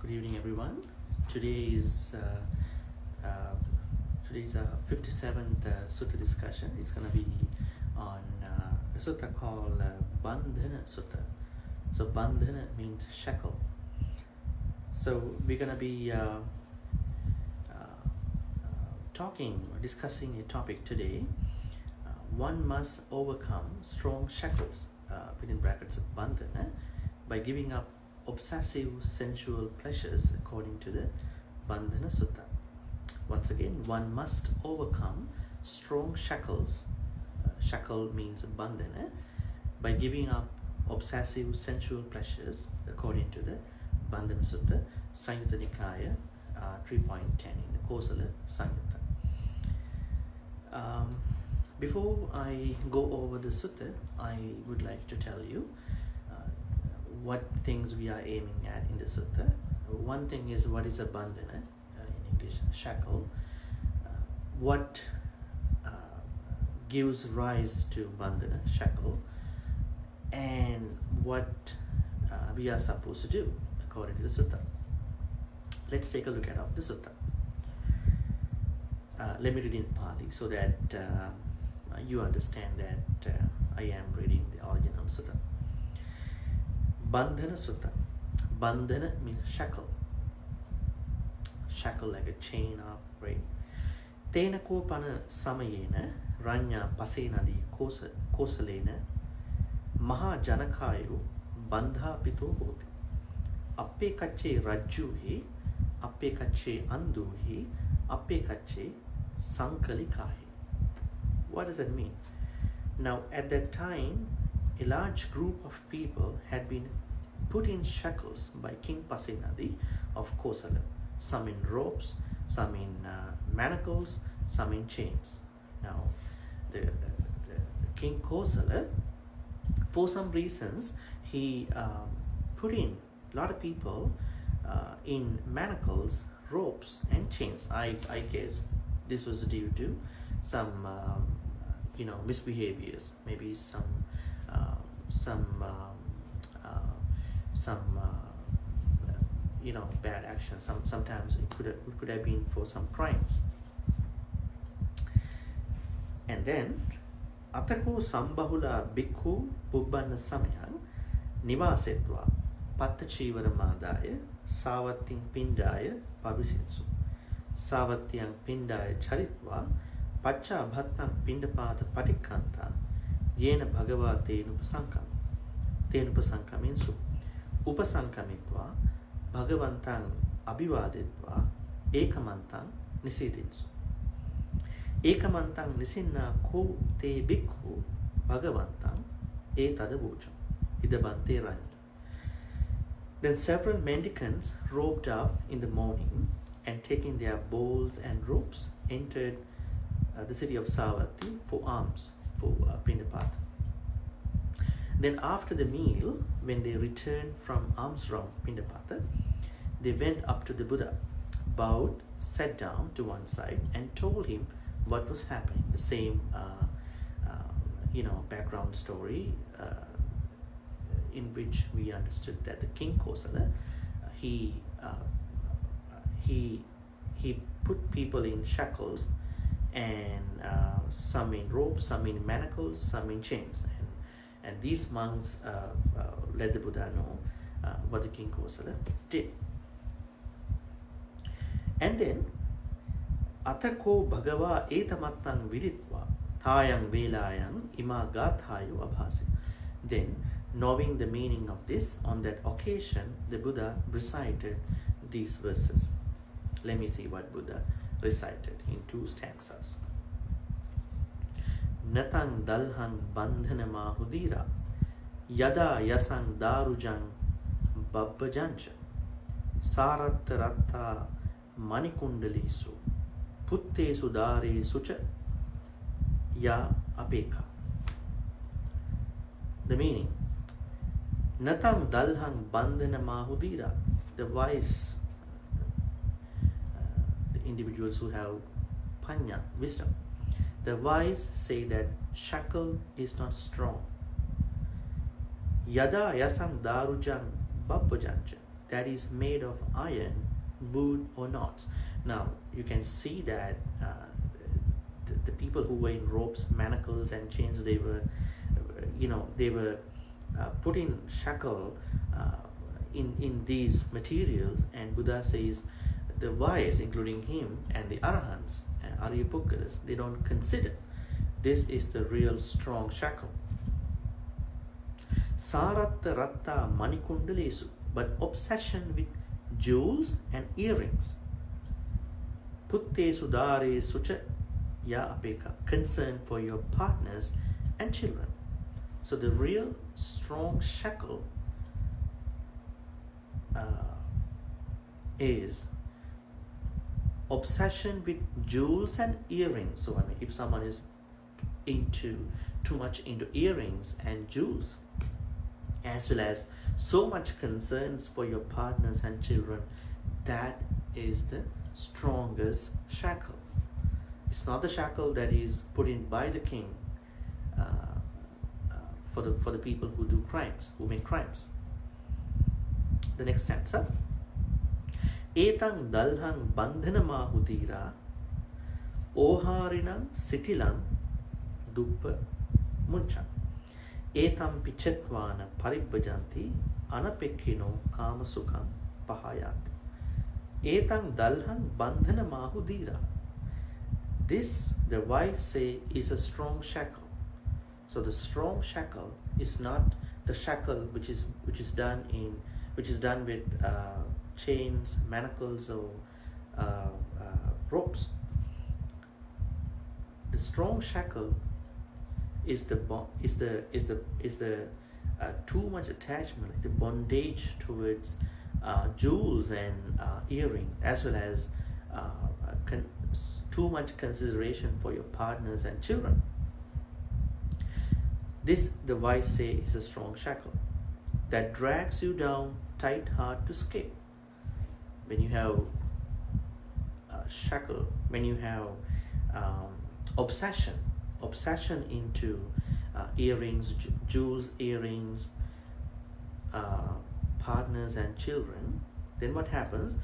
Good evening, everyone. Today is today's 57th sutta discussion. It's going to be on a sutta called Bandhana Sutta. So Bandhana means shackle. So we're going to be discussing a topic today. One must overcome strong shackles, within brackets bandhana, by giving up obsessive sensual pleasures according to the Bandhana Sutta. Once again, one must overcome strong shackles, shackle means bandhana, by giving up obsessive sensual pleasures according to the Bandhana Sutta, Samyutta Nikaya 3.10 in the Kosala Samyutta. Before I go over the sutta, I would like to tell you what things we are aiming at in the sutta. One thing is what is a bandhana, in English shackle, what gives rise to bandhana, shackle, and what we are supposed to do according to the sutta. Let's take a look at the sutta. Let me read in Pali so that you understand that I am reading the original sutta. Bandhana Sutta. Bandhana means shackle. Shackle like a chain up, right? Tena kopana samayena ranya pasenadi kosalena maha janakayu bandha pito hoti. Appe kache rajjuhi, appe kache anduhi, appe kache sankalikahi. What does that mean? Now, at that time, a large group of people had been put in shackles by King Pasenadi of Kosala, some in ropes, some in manacles, some in chains. Now, the King Kosala, for some reasons, he put in a lot of people in manacles, ropes, and chains. I guess this was due to some misbehaviors, maybe some bad actions. Sometimes it could have been for some crimes. And then atako sambahula bhikkhu pubbanna samayan nivasetva pattachivara madaya savatting pindaya pavisinsu savatyang pindaya charitva pacha bhattang pindapata patikkanta yena bhagava tenupasankaminsu upasankamitva bhagavantang abhivaditva ekamantang nisidinsu ekamantang nisinna ko te bhikkhu bhagavantang etadavocam idabante ranya. Then several mendicants robed up in the morning and taking their bowls and ropes entered the city of Savatthi for alms, for Pindapata. Then after the meal, when they returned from alms round Pindapata, they went up to the Buddha, bowed, sat down to one side and told him what was happening. The same background story in which we understood that the King Kosala, he put people in shackles, and some in ropes, some in manacles, some in chains, and these monks let the Buddha know what the King Kosala did. And then atako bhagava etamattang viditva thayang velayang ima gathayo abhasi. Then, knowing the meaning of this, on that occasion the Buddha recited these verses. Let me see what Buddha recited in 2 stanzas. Natang dalhan bandhana mahudira yada yasang darujang babbajancha saratta ratta manikundalisu puttesu dare sucha ya apeka. The meaning: Natang dalhang bandhana mahudira, the wise, the individuals who have panya, wisdom. The wise say that shackle is not strong. Yada yasam darujang babbajancha, that is made of iron, wood, or knots. Now you can see that the people who were in ropes, manacles, and chains, they were, they were put in shackle in these materials. And Buddha says the wise, including him and the arahants and Aryapukkaras, they don't consider this is the real strong shackle. Saratta ratta manikundalesu, but obsession with jewels and earrings. Putte sudare sucha ya apeka, concern for your partners and children. So the real strong shackle is obsession with jewels and earrings. So if someone is too much into earrings and jewels, as well as so much concerns for your partners and children, that is the strongest shackle. It's not the shackle that is put in by the king for the people who do crimes, who make crimes. The next stanza. Etang dalhang bandhana mahudira oharinang sitilang duppa muncha etam pichetwana paribbajanti anapekkino kamasukam pahayati. Etang dalhang bandhana mahudira. This, the wise say, is a strong shackle. So the strong shackle is not the shackle which is done with chains, manacles, or ropes. The strong shackle is the too much attachment, like the bondage towards jewels and earring, as well as too much consideration for your partners and children. This, the wise say, is a strong shackle that drags you down tight, hard to escape. When you have shackle, when you have obsession into earrings, jewels, earrings, partners and children, then what happens?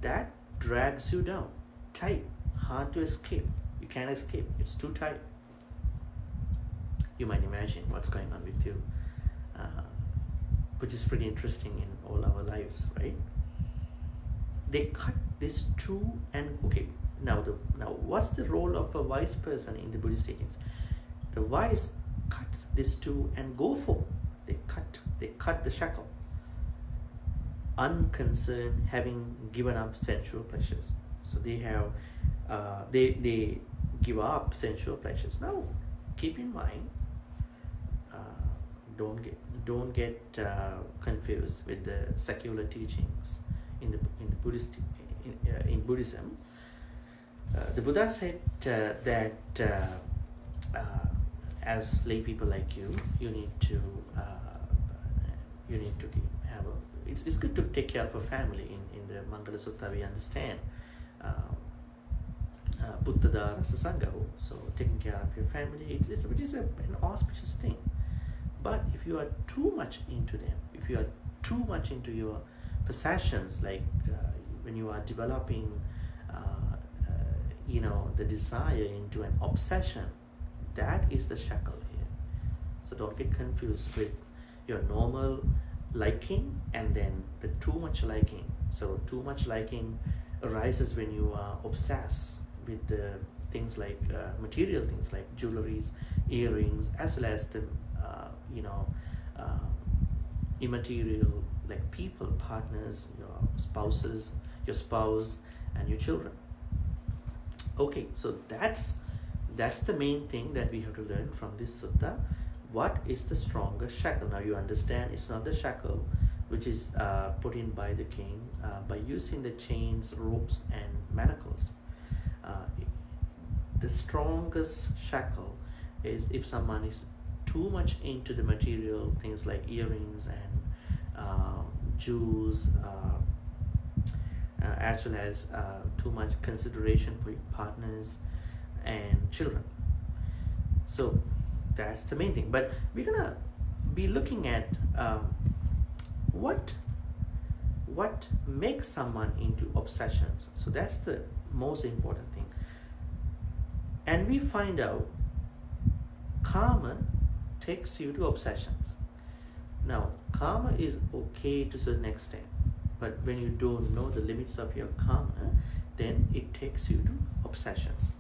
That drags you down tight, hard to escape. You can't escape, it's too tight. You might imagine what's going on with you, which is pretty interesting in all our lives, right? They cut this two, and okay, now what's the role of a wise person in the Buddhist teachings? The wise cuts this two and go for. They cut the shackle, unconcerned, having given up sensual pleasures. So they have they give up sensual pleasures. Now keep in mind, don't get confused with the secular teachings in Buddhism. The Buddha said that as lay people like you need to have it's good to take care of a family. In the Bandhana Sutta we understand Buddha Rasa Sangaho, so taking care of your family, which is an auspicious thing. But if you are too much into them, if you are too much into your possessions, like when you are developing the desire into an obsession, that is the shackle here. So don't get confused with your normal liking and then the too much liking. So too much liking arises when you are obsessed with the things like material things like jewelries, earrings, as well as the immaterial, like people, partners, your spouse and your children. Okay, so that's the main thing that we have to learn from this sutta. What is the strongest shackle? Now you understand it's not the shackle which is put in by the king by using the chains, ropes and manacles. The strongest shackle is if someone is too much into the material things like earrings and jewels, as well as too much consideration for your partners and children. So that's the main thing. But we're gonna be looking at what what makes someone into obsessions. So that's the most important thing. And we find out karma takes you to obsessions. Now, karma is okay to a certain extent, but when you don't know the limits of your karma, then it takes you to obsessions.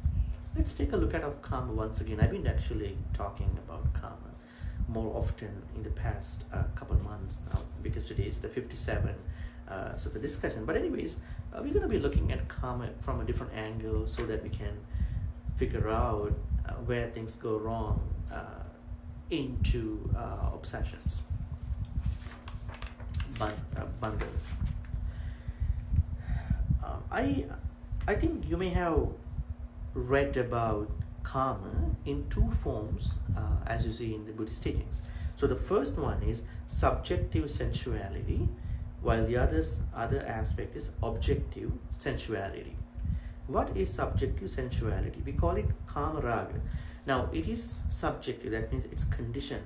Let's take a look at our karma once again. I've been actually talking about karma more often in the past couple months now, because today is the 57 so the discussion. But anyways, we're going to be looking at karma from a different angle so that we can figure out where things go wrong into obsessions, bundles. I think you may have read about karma in two forms, as you see in the Buddhist teachings. So the first one is subjective sensuality, while the other aspect is objective sensuality. What is subjective sensuality? We call it kama raga. Now it is subjective, that means it's conditioned.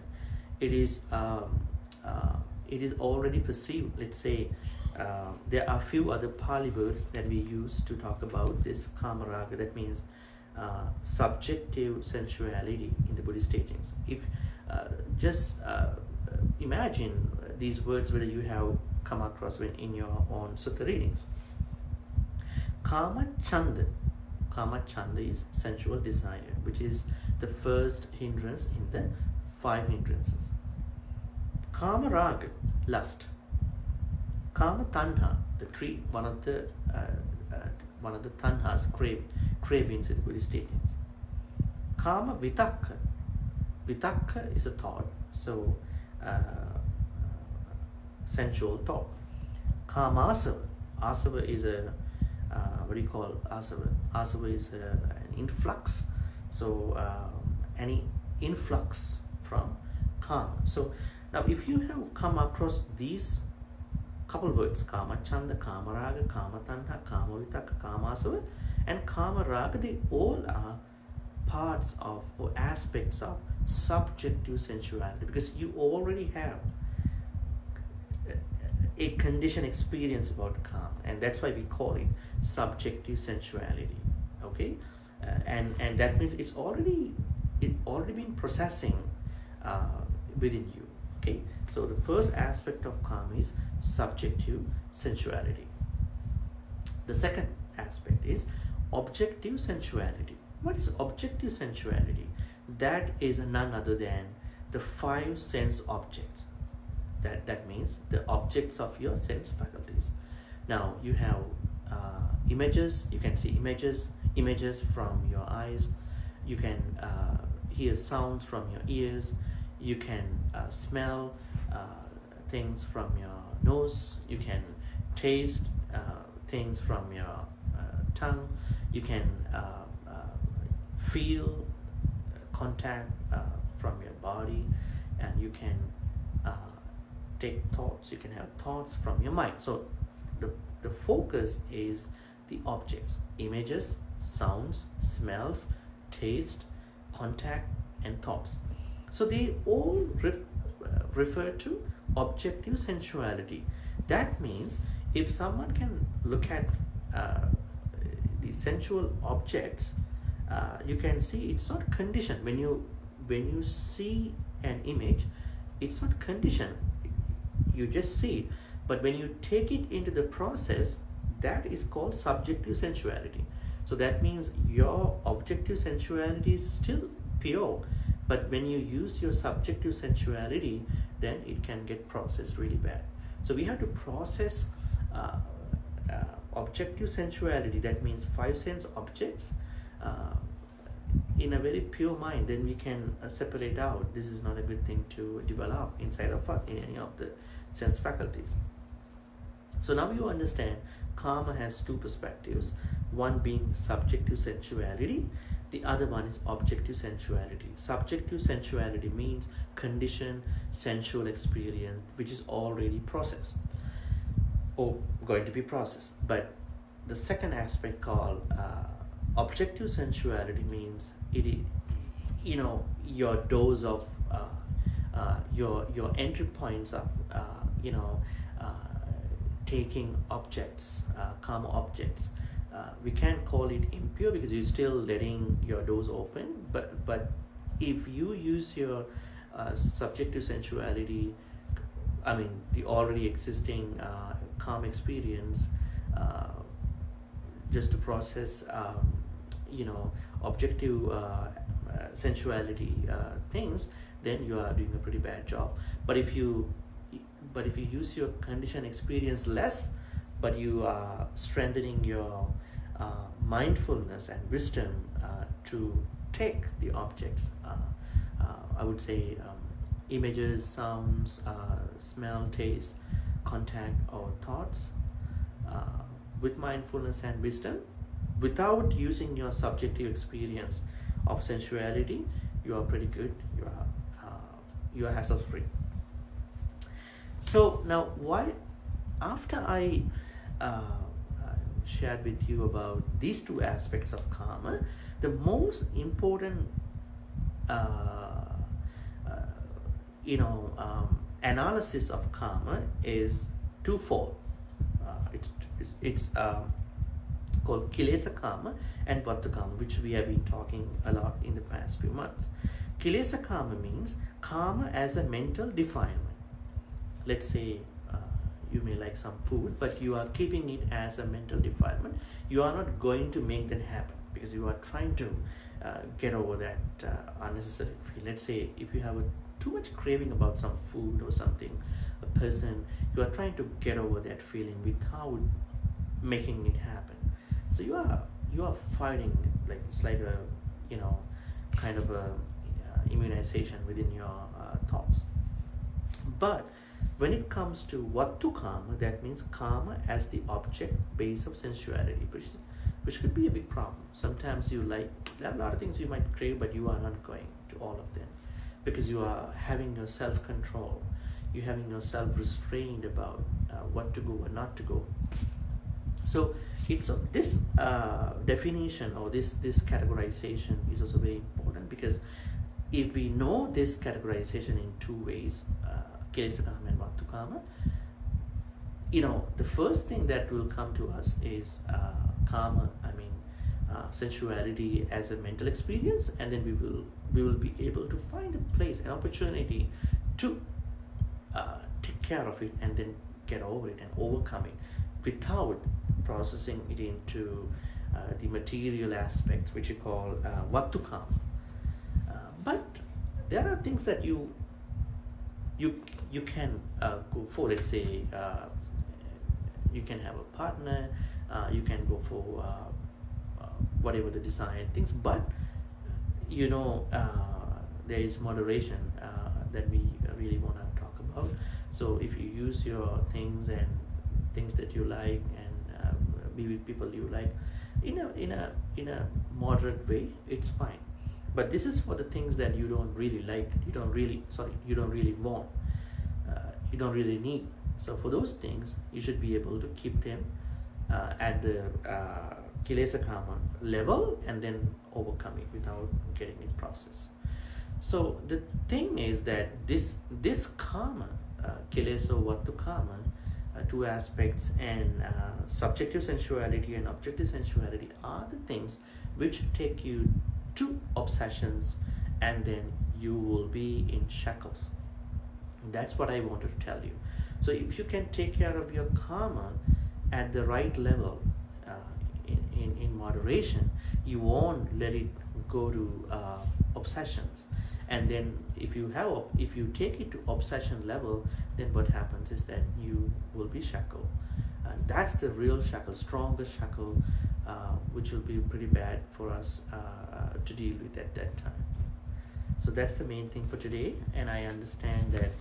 It is already perceived. Let's say there are few other Pali words that we use to talk about this kama raga. That means subjective sensuality in the Buddhist teachings. If just imagine these words, whether you have come across in your own sutta readings. Kama chanda is sensual desire, which is the first hindrance in the 5 hindrances. Kama raga, lust. Kama tanha, the tree, one of the tanhas, cravings in the Buddhist teachings. Kama vitakka is a thought, so sensual thought. Kama asava is a what do you call asava? Asava is an influx, so any influx from kama. So now if you have come across these couple words, kama chanda, kama raga, kama tanha, kama vitakka, kama asava, and kama raga, they all are parts of or aspects of subjective sensuality, because you already have a conditioned experience about kama, and that's why we call it subjective sensuality. Okay, and that means it already been processing within you. Okay, so the first aspect of kama is subjective sensuality. The second aspect is objective sensuality. What is objective sensuality? That is none other than the 5 sense objects. That means the objects of your sense faculties. Now you have images. You can see images from your eyes. You can hear sounds from your ears. You can smell things from your nose. You can taste things from your tongue. You can feel contact from your body, and you can take thoughts. You can have thoughts from your mind. So the focus is the objects: images, sounds, smells, taste, contact, and thoughts. So they all refer to objective sensuality. That means if someone can look at the sensual objects, you can see it's not conditioned. When you see an image, it's not conditioned. You just see it. But when you take it into the process, that is called subjective sensuality. So that means your objective sensuality is still pure, but when you use your subjective sensuality, then it can get processed really bad. So we have to process objective sensuality, that means 5 sense objects, in a very pure mind. Then we can separate out this is not a good thing to develop inside of us in any of the sense faculties. So now you understand karma has 2 perspectives, one being subjective sensuality, the other one is objective sensuality. Subjective sensuality means conditioned sensual experience which is already processed or going to be processed. But the second aspect called objective sensuality means your dose of your entry points of taking objects, karma objects. We can't call it impure because you're still letting your doors open, but if you use your subjective sensuality, I mean the already existing karma experience, just to process objective sensuality things, then you are doing a pretty bad job. But if you use your conditioned experience less, but you are strengthening your mindfulness and wisdom to take the objects, I would say images, sounds, smell, taste, contact, or thoughts, with mindfulness and wisdom, without using your subjective experience of sensuality, you are pretty good. You are hassle free. So now, after I shared with you about these two aspects of karma, the most important analysis of karma is twofold. It's called kilesa karma and vata karma, which we have been talking a lot in the past few months. Kilesa karma means karma as a mental defilement. Let's say you may like some food, but you are keeping it as a mental defilement. You are not going to make that happen because you are trying to get over that unnecessary feel. Let's say if you have too much craving about some food or something, a person, you are trying to get over that feeling without making it happen. So you are fighting, like it's like a kind of a immunization within your thoughts. But when it comes to vatu karma, that means karma as the object base of sensuality, which could be a big problem. Sometimes there are a lot of things you might crave, but you are not going to all of them because you are having your self-control, you're having your self-restrained about what to go or not to go. So this definition or this categorization is also very important, because if we know this categorization in two ways, kilesa karma and vatu karma, the first thing that will come to us is karma, sensuality as a mental experience, and then we will be able to find a place, an opportunity to take care of it and then get over it and overcome it without processing it into the material aspects, which you call vatu karma. But there are things that you can go for. Let's say you can have a partner, you can go for whatever the desired things, but there is moderation that we really want to talk about. So if you use your things and things that you like and be with people you like in a moderate way, it's fine. But this is for the things that you don't really like, you don't really want, you don't really need. So for those things, you should be able to keep them at the kilesa karma level and then overcome it without getting it processed. So the thing is that this karma, kilesa or vatu karma, two aspects, and subjective sensuality and objective sensuality are the things which take you to obsessions, and then you will be in shackles. That's what I wanted to tell you. So if you can take care of your karma at the right level, in moderation, you won't let it go to obsessions. And then if you take it to obsession level, then what happens is that you will be shackled. And that's the real shackle, strongest shackle, which will be pretty bad for us to deal with at that time. So that's the main thing for today, and I understand that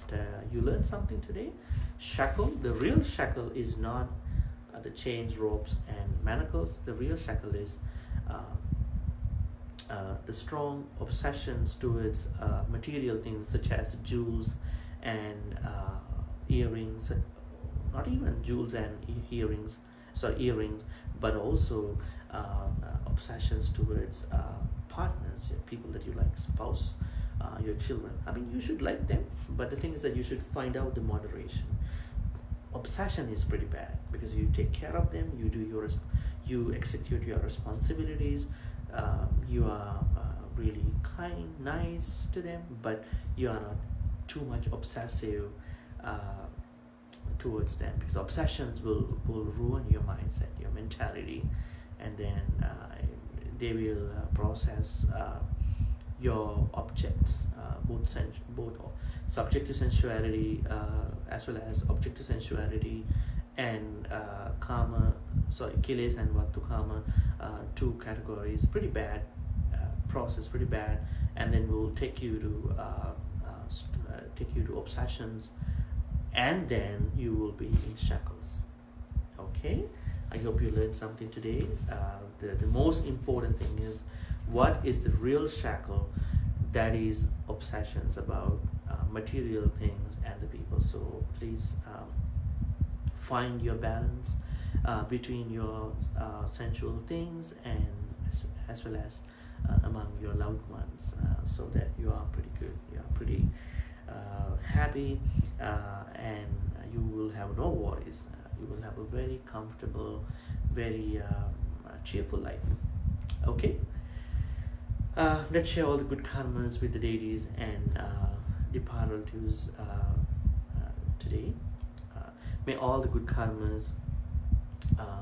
you learned something today. Shackle, the real shackle is not the chains, ropes, and manacles. The real shackle is the strong obsessions towards material things such as jewels and earrings, not even jewels and earrings, but also obsessions towards partners, people that you like, spouse, your children. You should like them, but the thing is that you should find out the moderation. obsession is pretty bad, because you take care of them, you execute your responsibilities, you are really kind, nice to them, but you are not too much obsessive towards them, because obsessions will ruin your mindset, your mentality, and then they will process your objects, both subjective sensuality as well as objective sensuality, and kiles and vatu kama, two categories, pretty bad, process pretty bad, and then will take you to obsessions, and then you will be in shackles. Okay, I hope you learned something today. The most important thing is, what is the real shackle? That is obsessions about material things and the people. So please find your balance between your sensual things, and as well as among your loved ones, so that you are pretty good, you are pretty happy, and you will have no worries. You will have a very comfortable, very cheerful life. Okay, let's share all the good karmas with the deities and depart relatives today. May all the good karmas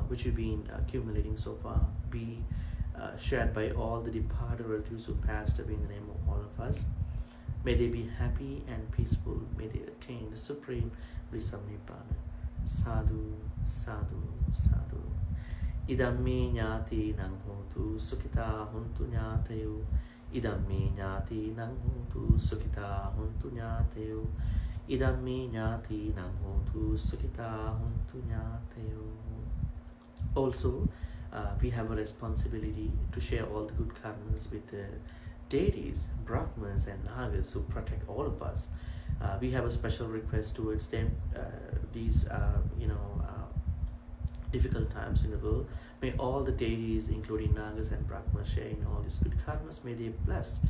which you've been accumulating so far be shared by all the departed relatives who passed away in the name of all of us. May they be happy and peaceful. May they attain the supreme bliss of Nibbana. Sadhu, sadhu, sadhu. Idam me ñāti nang hotu sukhita hontu ñātayo. Idam me ñāti nang hotu sukhita hontu ñātayo. Idam me ñāti nang hotu sukhita hontu ñātayo. Also, we have a responsibility to share all the good karmas with the deities, Brahmas and Nagas who protect all of us. We have a special request towards them. These difficult times in the world, may all the deities, including Nagas and Brahmas, share in all these good karmas. May they bless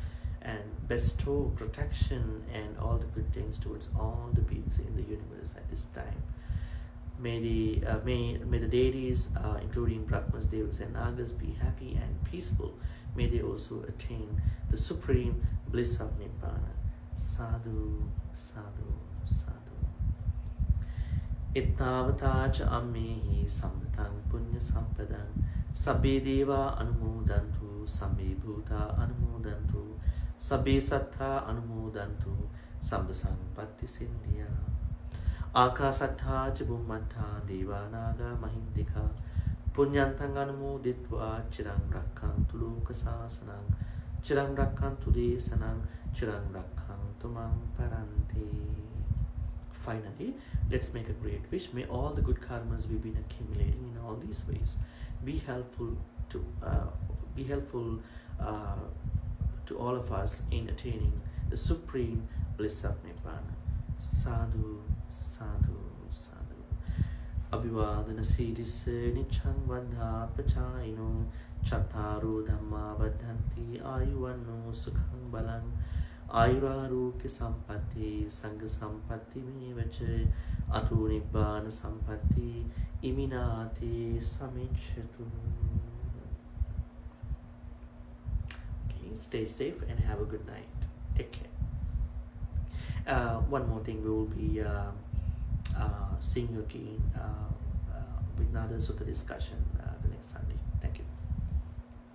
and bestow protection and all the good things towards all the beings in the universe at this time. May the deities, including Brahmas, Devas and Nagas, be happy and peaceful. May they also attain the supreme bliss of Nibbana. Sadhu, sadhu, sadhu. Ittavata cha ammehi samvatang punya sampadang sabbe deva anumodantu sabbe bhuta anumodantu sabbe sattha anumodantu sabba sampatti sindhya. Akasattha ca bhummattha devanaga mahindika punyantang anumoditva chirang rakkantu lokasasanang chirang rakkantu desanang chirang rakkantu mang paranti. Finally, let's make a great wish. May all the good karmas we've been accumulating in all these ways be helpful to all of us in attaining the supreme bliss of Nibbana. Sadhu, sadhu, sadhu. Abhivadana siddhisse niccang vanda pachayino chattaru dhamma vadhanti ayuvanno sukhang balang ayurarokya sampatti sangha sampatti mevacha atu nibbana sampatti iminati samichyatu. Okay, stay safe and have a good night. Take care. One more thing, we will be seeing you again with another Sutta discussion the next Sunday.